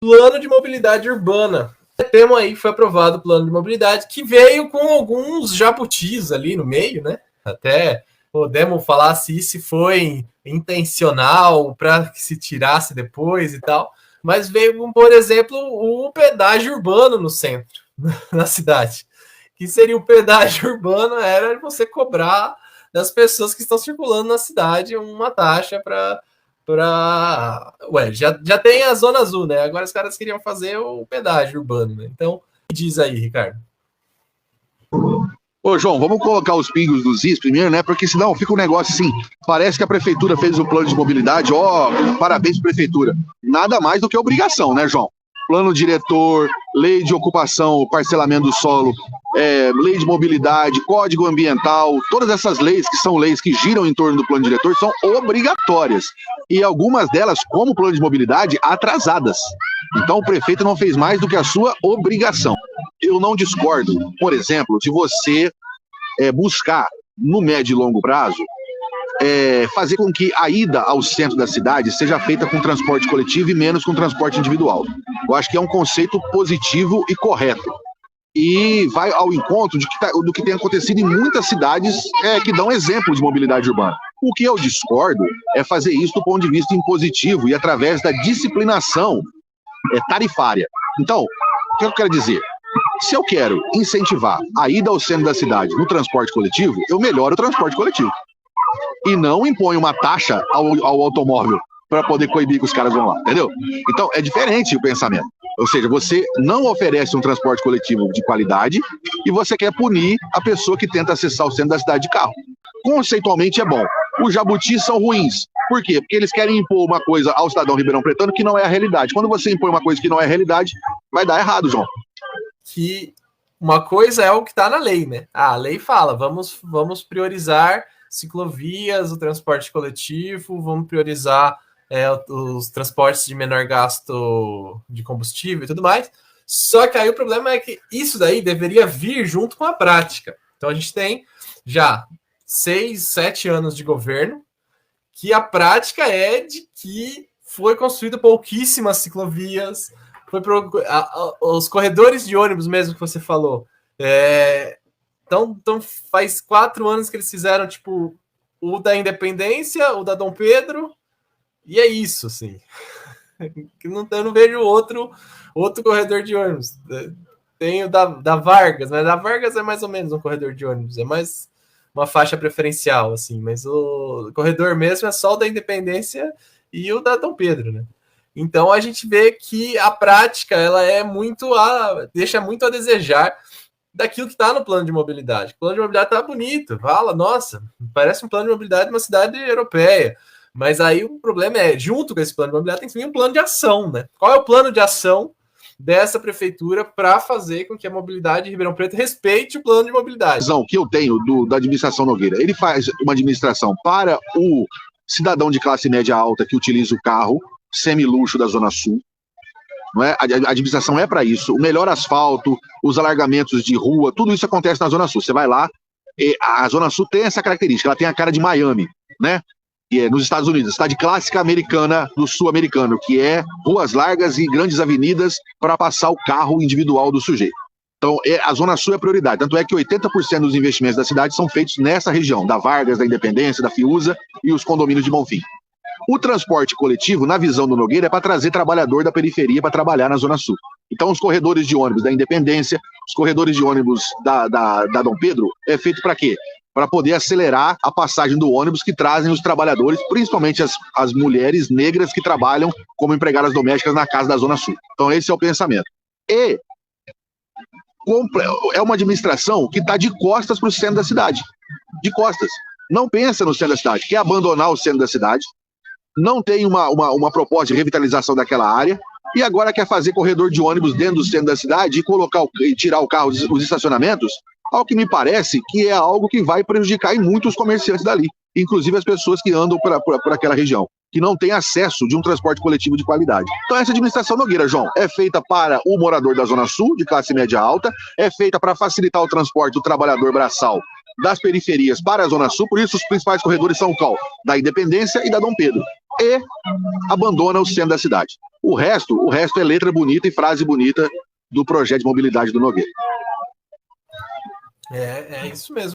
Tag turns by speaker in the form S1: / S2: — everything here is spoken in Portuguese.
S1: Plano de mobilidade urbana. O tema aí foi aprovado o plano de mobilidade, que veio com alguns jabutis ali no meio, né? Até podemos falar se isso foi intencional para que se tirasse depois e tal. Mas veio, por exemplo, o pedágio urbano no centro, na cidade. Que seria o pedágio urbano, era você cobrar das pessoas que estão circulando na cidade uma taxa para Ué, já tem a Zona Azul, né? Agora os caras queriam fazer o pedágio urbano, né? Então, diz aí, Ricardo.
S2: Ô, João, vamos colocar os pingos dos is primeiro, né? Porque senão fica um negócio assim. Parece que a prefeitura fez um plano de mobilidade. Ó, parabéns, prefeitura. Nada mais do que obrigação, né, João? Plano diretor, lei de ocupação, parcelamento do solo, lei de mobilidade, código ambiental, todas essas leis que são leis que giram em torno do plano diretor são obrigatórias. E algumas delas, como o plano de mobilidade, atrasadas. Então o prefeito não fez mais do que a sua obrigação. Eu não discordo, por exemplo, de você buscar, no médio e longo prazo, fazer com que a ida ao centro da cidade seja feita com transporte coletivo e menos com transporte individual. Eu acho que é um conceito positivo e correto. E vai ao encontro do que tem acontecido em muitas cidades que dão exemplo de mobilidade urbana. O que eu discordo é fazer isso do ponto de vista impositivo e através da disciplinação tarifária. Então, o que eu quero dizer? Se eu quero incentivar a ida ao centro da cidade no transporte coletivo, eu melhoro o transporte coletivo. E não impõe uma taxa ao automóvel para poder coibir que os caras vão lá, entendeu? Então, é diferente o pensamento. Ou seja, você não oferece um transporte coletivo de qualidade e você quer punir a pessoa que tenta acessar o centro da cidade de carro. Conceitualmente é bom. Os jabutis são ruins. Por quê? Porque eles querem impor uma coisa ao cidadão ribeirão-pretano que não é a realidade. Quando você impõe uma coisa que não é a realidade, vai dar errado, João.
S1: Que uma coisa é o que está na lei, né? A lei fala, vamos priorizar ciclovias, o transporte coletivo, vamos priorizar os transportes de menor gasto de combustível e tudo mais. Só que aí o problema é que isso daí deveria vir junto com a prática. Então a gente tem já 6, 7 anos de governo que a prática é de que foi construído pouquíssimas ciclovias, os corredores de ônibus mesmo que você falou. Então faz 4 anos que eles fizeram tipo o da Independência, o da Dom Pedro, e é isso, assim. Eu não vejo outro corredor de ônibus. Tem o da Vargas, mas da Vargas é mais ou menos um corredor de ônibus, é mais uma faixa preferencial, assim, mas o corredor mesmo é só o da Independência e o da Dom Pedro, né? Então a gente vê que a prática ela é deixa muito a desejar daquilo que está no plano de mobilidade. O plano de mobilidade está bonito, fala, nossa, parece um plano de mobilidade de uma cidade europeia. Mas aí o problema é, junto com esse plano de mobilidade, tem que vir um plano de ação, né? Qual é o plano de ação dessa prefeitura para fazer com que a mobilidade de Ribeirão Preto respeite o plano de mobilidade?
S2: A visão que eu tenho da administração Nogueira, ele faz uma administração para o cidadão de classe média alta que utiliza o carro, semi-luxo da Zona Sul. Não é? A administração é para isso. O melhor asfalto, os alargamentos de rua, tudo isso acontece na Zona Sul. Você vai lá, a Zona Sul tem essa característica, ela tem a cara de Miami, né? E nos Estados Unidos, cidade clássica americana do sul-americano, que é ruas largas e grandes avenidas para passar o carro individual do sujeito. Então, a Zona Sul é prioridade. Tanto é que 80% dos investimentos da cidade são feitos nessa região, da Vargas, da Independência, da Fiuza e os condomínios de Bonfim. O transporte coletivo, na visão do Nogueira, é para trazer trabalhador da periferia para trabalhar na Zona Sul. Então, os corredores de ônibus da Independência, os corredores de ônibus da Dom Pedro, é feito para quê? Para poder acelerar a passagem do ônibus que trazem os trabalhadores, principalmente as mulheres negras que trabalham como empregadas domésticas na casa da Zona Sul. Então, esse é o pensamento. E é uma administração que está de costas para o centro da cidade. De costas. Não pensa no centro da cidade, quer abandonar o centro da cidade, não tem uma proposta de revitalização daquela área, e agora quer fazer corredor de ônibus dentro do centro da cidade e tirar o carro dos estacionamentos, ao que me parece que é algo que vai prejudicar em muitos comerciantes dali, inclusive as pessoas que andam por aquela região, que não têm acesso de um transporte coletivo de qualidade. Então essa administração Nogueira, João, é feita para o morador da Zona Sul, de classe média alta, é feita para facilitar o transporte do trabalhador braçal das periferias para a Zona Sul, por isso os principais corredores são o qual? Da Independência e da Dom Pedro. E abandona o centro da cidade. O resto é letra bonita e frase bonita do projeto de mobilidade do Nogueira.
S1: É isso mesmo.